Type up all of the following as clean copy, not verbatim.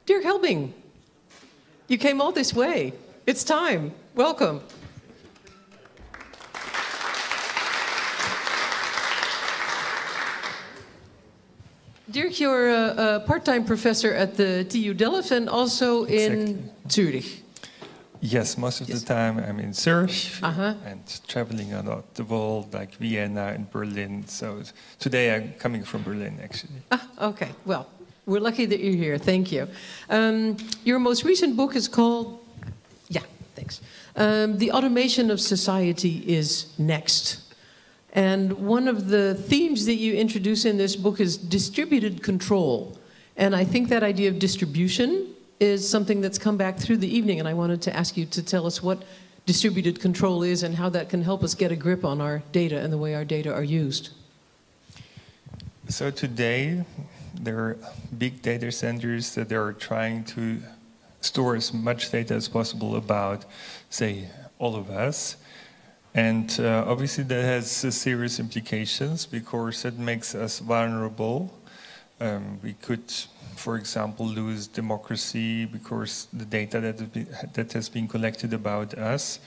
Dirk Helbing, you came all this way. It's time. Welcome. Dirk, you're a part-time professor at the TU Delft and also in Zurich. Yes, most of the time I'm in Zurich and traveling a lot the world, like Vienna and Berlin. So today I'm coming from Berlin, actually. Okay. Well, we're lucky that you're here. Thank you. Your most recent book is called, thanks. The Automation of Society is Next. And one of the themes that you introduce in this book is distributed control. And I think that idea of distribution is something that's come back through the evening, and I wanted to ask you to tell us what distributed control is and how that can help us get a grip on our data and the way our data are used. So today, there are big data centers that are trying to store as much data as possible about, say, all of us. And obviously that has serious implications because it makes us vulnerable. We could, for example, lose democracy because the data that has been collected about us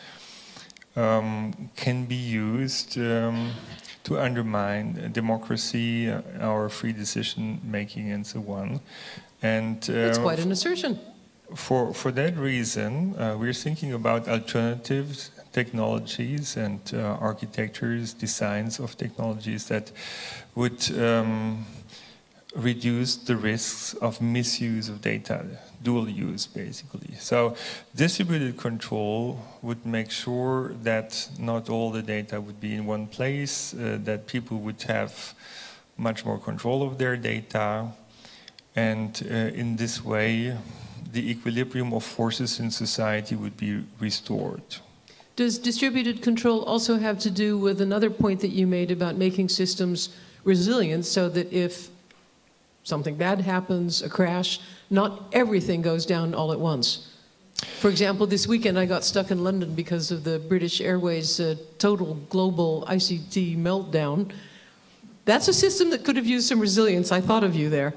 can be used to undermine democracy, our free decision making, and so on. And that's quite an assertion. For that reason, we're thinking about alternatives, technologies and architectures, designs of technologies that would reduce the risks of misuse of data, dual use basically. So distributed control would make sure that not all the data would be in one place, that people would have much more control of their data, and in this way the equilibrium of forces in society would be restored. Does distributed control also have to do with another point that you made about making systems resilient so that if something bad happens, a crash, not everything goes down all at once? For example, this weekend I got stuck in London because of the British Airways total global ICT meltdown. That's a system that could have used some resilience. I thought of you there.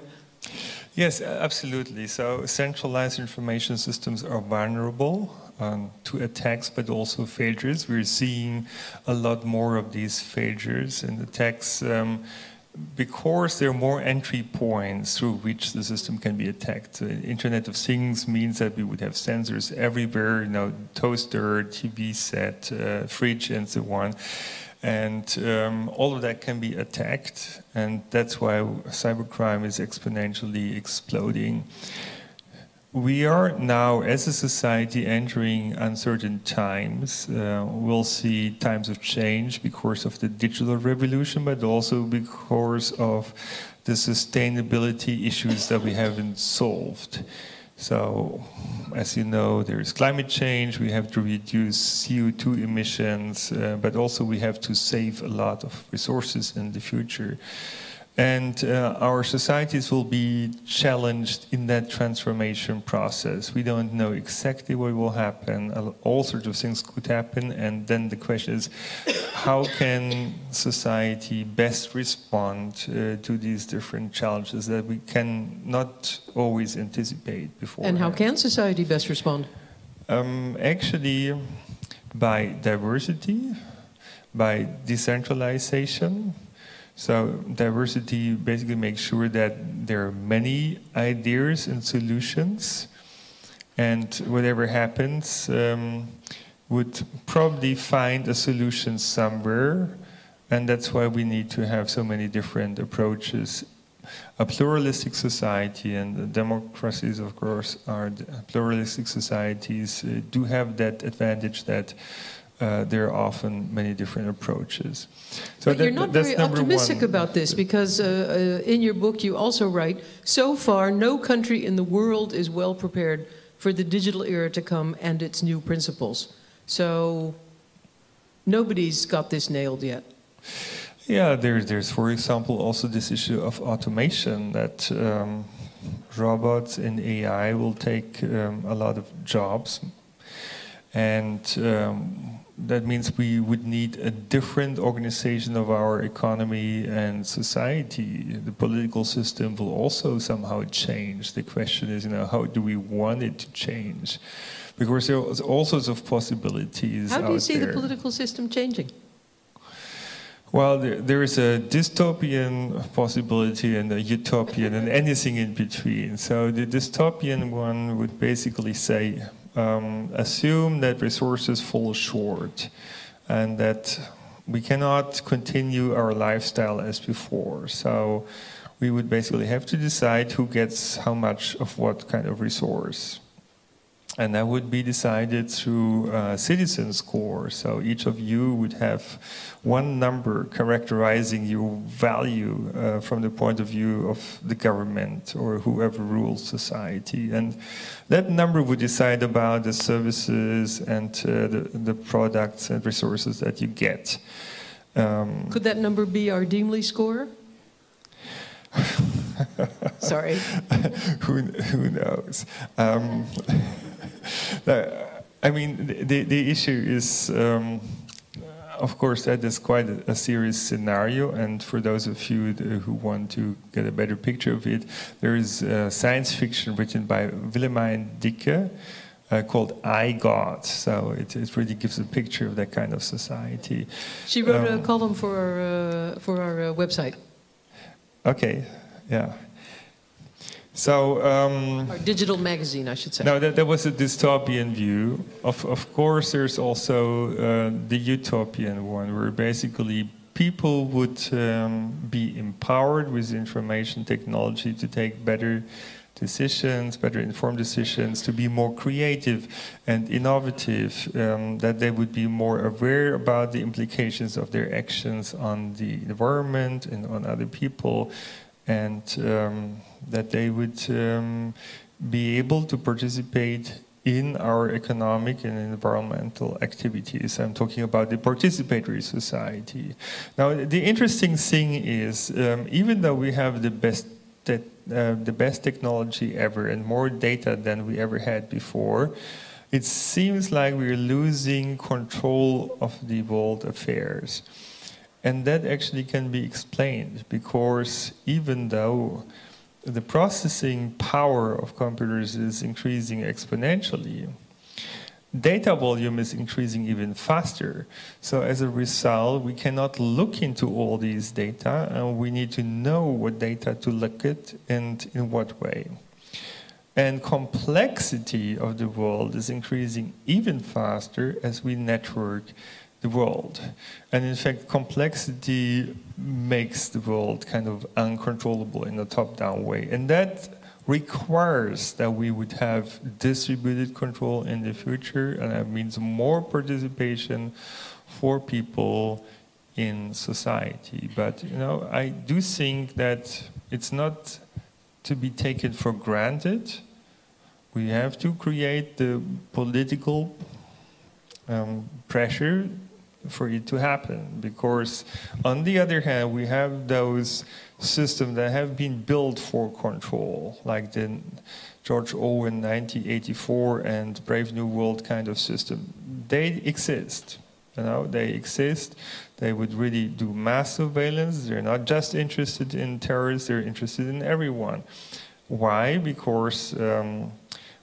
Yes, absolutely. So centralized information systems are vulnerable to attacks, but also failures. We're seeing a lot more of these failures and attacks because there are more entry points through which the system can be attacked. The Internet of Things means that we would have sensors everywhere, you know, toaster, TV set, fridge, and so on. And all of that can be attacked, and that's why cybercrime is exponentially exploding. We are now, as a society, entering uncertain times. We'll see times of change because of the digital revolution, but also because of the sustainability issues that we haven't solved. So, as you know, there's climate change, we have to reduce CO2 emissions, but also we have to save a lot of resources in the future. And our societies will be challenged in that transformation process. We don't know exactly what will happen. All sorts of things could happen. And then the question is, how can society best respond to these different challenges that we can not always anticipate before? And how can society best respond? Actually, by diversity, by decentralization. So diversity basically makes sure that there are many ideas and solutions, and whatever happens would probably find a solution somewhere, and that's why we need to have so many different approaches. A pluralistic society, and the democracies, of course, are pluralistic societies, do have that advantage that there are often many different approaches. So but you're not very optimistic about this, because in your book you also write, so far no country in the world is well prepared for the digital era to come and its new principles. So nobody's got this nailed yet. Yeah, there's for example also this issue of automation, that robots and AI will take a lot of jobs. And that means we would need a different organization of our economy and society. The political system will also somehow change. The question is, how do we want it to change? Because there are all sorts of possibilities out there. How do you see the political system changing? Well, there is a dystopian possibility and a utopian and anything in between. So the dystopian one would basically say, assume that resources fall short and that we cannot continue our lifestyle as before. So we would basically have to decide who gets how much of what kind of resource. And that would be decided through a citizen score. So each of you would have one number characterizing your value from the point of view of the government or whoever rules society. And that number would decide about the services and the products and resources that you get. Could that number be our Deemley score? Sorry. Who knows? I mean, the issue is, of course, that is quite a serious scenario. And for those of you who want to get a better picture of it, there is science fiction written by Willemijn Dicke called I, God. So it really gives a picture of that kind of society. She wrote a column for our website. Okay, yeah. So our digital magazine, I should say. No, that was a dystopian view. Of course, there's also the utopian one, where basically people would be empowered with information technology to take better decisions, better informed decisions, to be more creative and innovative, that they would be more aware about the implications of their actions on the environment and on other people, and that they would be able to participate in our economic and environmental activities. I'm talking about the participatory society. Now, the interesting thing is, even though we have the best technology ever and more data than we ever had before, it seems like we're losing control of the world affairs. And that actually can be explained because even though the processing power of computers is increasing exponentially, data volume is increasing even faster. So as a result, we cannot look into all these data, and we need to know what data to look at and in what way. And complexity of the world is increasing even faster as we network the world. And in fact, complexity makes the world kind of uncontrollable in a top-down way. And that requires that we would have distributed control in the future, and that means more participation for people in society. But, I do think that it's not to be taken for granted. We have to create the political pressure for it to happen, because on the other hand, we have those systems that have been built for control, like the George Orwell 1984 and Brave New World kind of system. They exist, they exist. They would really do mass surveillance. They're not just interested in terrorists, they're interested in everyone. Why? Because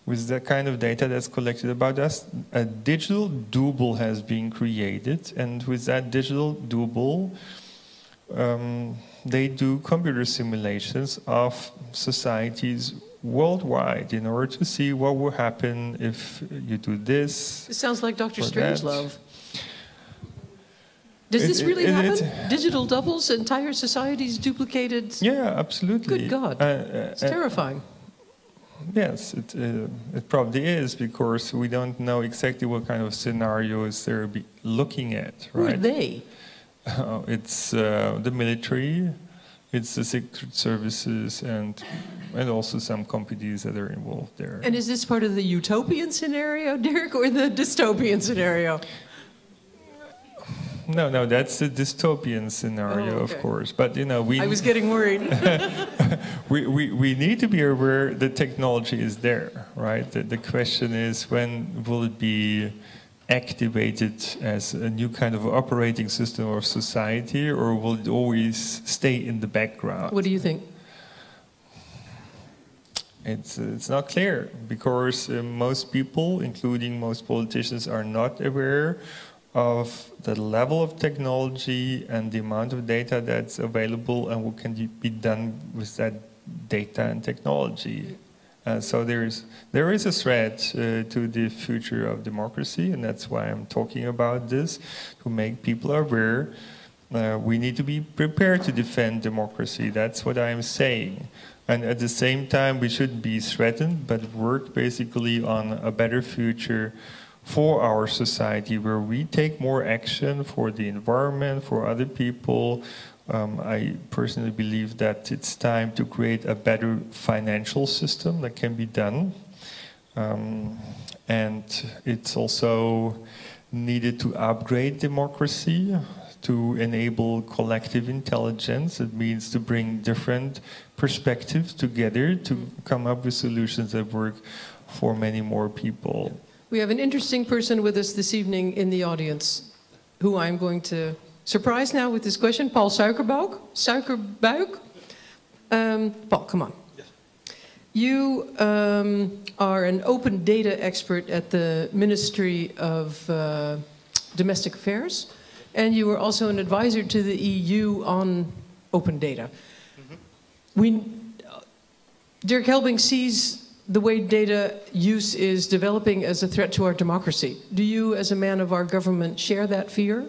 with that kind of data that's collected about us, a digital double has been created, and with that digital double, they do computer simulations of societies worldwide in order to see what will happen if you do this. It sounds like Dr. Strangelove. Does this really happen? Digital doubles, entire societies duplicated? Yeah, absolutely. Good God, it's terrifying. Yes, it probably is, because we don't know exactly what kind of scenarios they're looking at, right? Who are they? It's the military, it's the secret services, and also some companies that are involved there. And is this part of the utopian scenario, Dirk, or the dystopian scenario? No, that's the dystopian scenario, of course. But I was getting worried. we need to be aware that technology is there, right? The question is, when will it be activated as a new kind of operating system of society, or will it always stay in the background? What do you think? It's not clear, because most people, including most politicians, are not aware of the level of technology and the amount of data that's available and what can be done with that data and technology. So there is a threat to the future of democracy, and that's why I'm talking about this, to make people aware. We need to be prepared to defend democracy. That's what I'm saying. And at the same time, we shouldn't be threatened, but work basically on a better future for our society, where we take more action for the environment, for other people. I personally believe that it's time to create a better financial system that can be done. And it's also needed to upgrade democracy, to enable collective intelligence. It means to bring different perspectives together to come up with solutions that work for many more people. We have an interesting person with us this evening in the audience, who I'm going to surprise now with this question. Paul Suikerbuik. Paul, come on. Yes. You are an open data expert at the Ministry of Domestic Affairs, and you were also an advisor to the EU on open data. Dirk Helbing sees the way data use is developing as a threat to our democracy. Do you, as a man of our government, share that fear?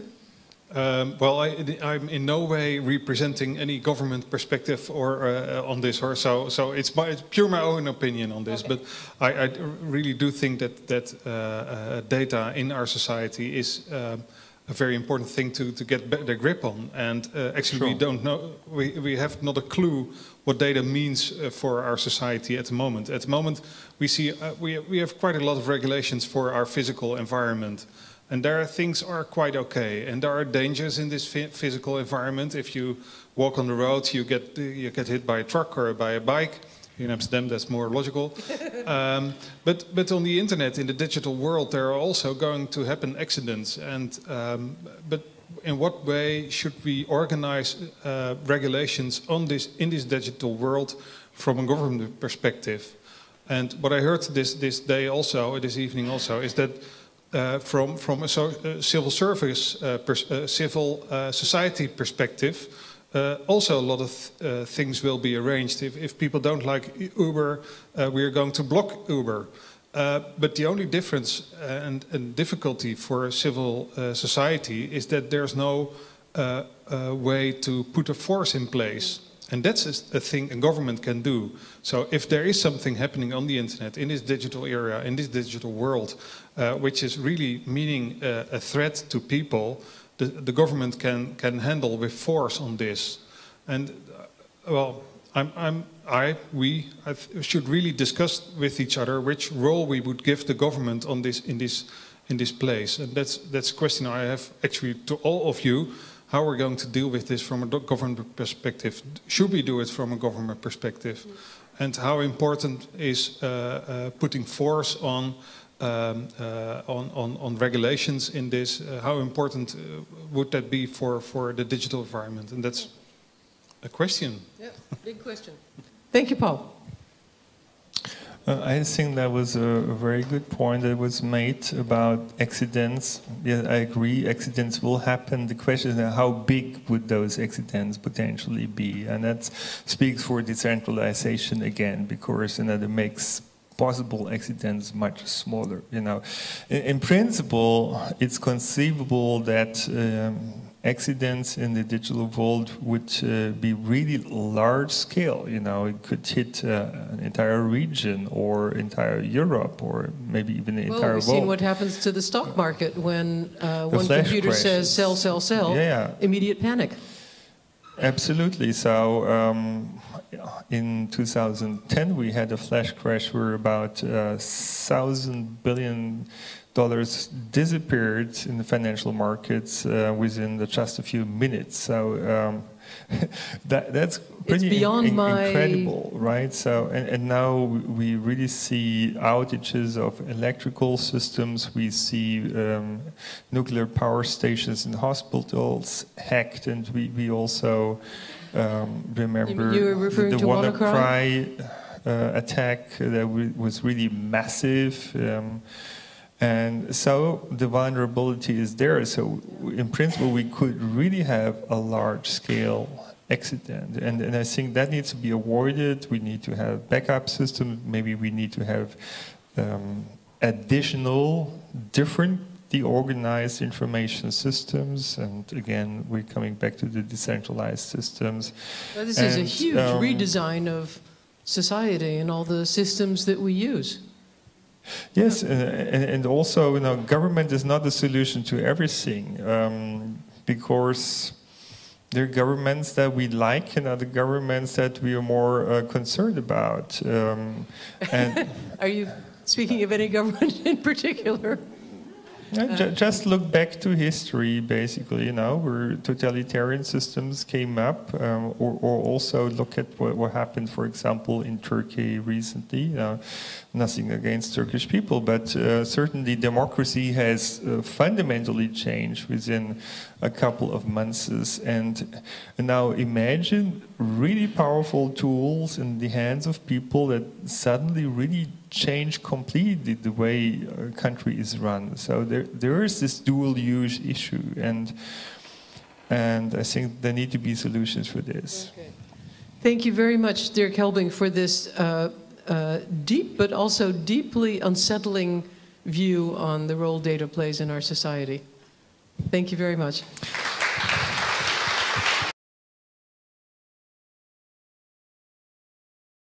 Well, I'm in no way representing any government perspective or on this, or so it's pure my own opinion on this. Okay. But I really do think that data in our society is a very important thing to get the grip on. And actually, sure. We don't know. We have not a clue what data means for our society at the moment. At the moment, we see we have quite a lot of regulations for our physical environment. And there things are quite okay, and there are dangers in this physical environment. If you walk on the road, you get hit by a truck or by a bike. In Amsterdam, that's more logical. But on the internet, in the digital world, there are also going to happen accidents. And but in what way should we organize regulations on in this digital world from a government perspective? And what I heard this evening also, is that. From a civil service, civil society perspective, also a lot of things will be arranged. If people don't like Uber, we are going to block Uber. But the only difference and difficulty for civil society is that there's no way to put a force in place. And that's a thing a government can do. So if there is something happening on the internet, in this digital era, in this digital world, which is really meaning a threat to people, the government can handle with force on this. And well, we should really discuss with each other which role we would give the government on this in this place. And that's a question I have actually to all of you. How we're going to deal with this from a government perspective? Should we do it from a government perspective? And how important is putting force on regulations in this? How important would that be for the digital environment? And that's a question. Yeah, big question. Thank you, Paul. I think that was a very good point that was made about accidents. Yeah, I agree, accidents will happen. The question is how big would those accidents potentially be? And that speaks for decentralization again, because it makes possible accidents much smaller. In principle, it's conceivable that accidents in the digital world would be really large scale. It could hit an entire region or entire Europe or maybe even the entire world. Well, we've seen what happens to the stock market when one computer says sell, sell, sell, immediate panic. Absolutely. So in 2010 we had a flash crash where about $1,000 billion disappeared in the financial markets within just a few minutes. So that's pretty beyond incredible, right? So, and now we really see outages of electrical systems. We see nuclear power stations in hospitals hacked, and we also remember the WannaCry attack that was really massive. And so the vulnerability is there. So in principle, we could really have a large-scale accident. And I think that needs to be avoided. We need to have backup systems. Maybe we need to have additional, differently organized information systems. And again, we're coming back to the decentralized systems. Well, this is a huge redesign of society and all the systems that we use. Yes, and also, government is not the solution to everything, because there are governments that we like and other governments that we are more concerned about. And are you speaking of any government in particular? Just look back to history, basically, where totalitarian systems came up, or also look at what happened, for example, in Turkey recently. Nothing against Turkish people, but certainly democracy has fundamentally changed within a couple of months. And now imagine really powerful tools in the hands of people that suddenly really change completely the way a country is run. So there is this dual use issue, and I think there need to be solutions for this. Okay. Thank you very much, Dirk Helbing, for this deep but also deeply unsettling view on the role data plays in our society. Thank you very much.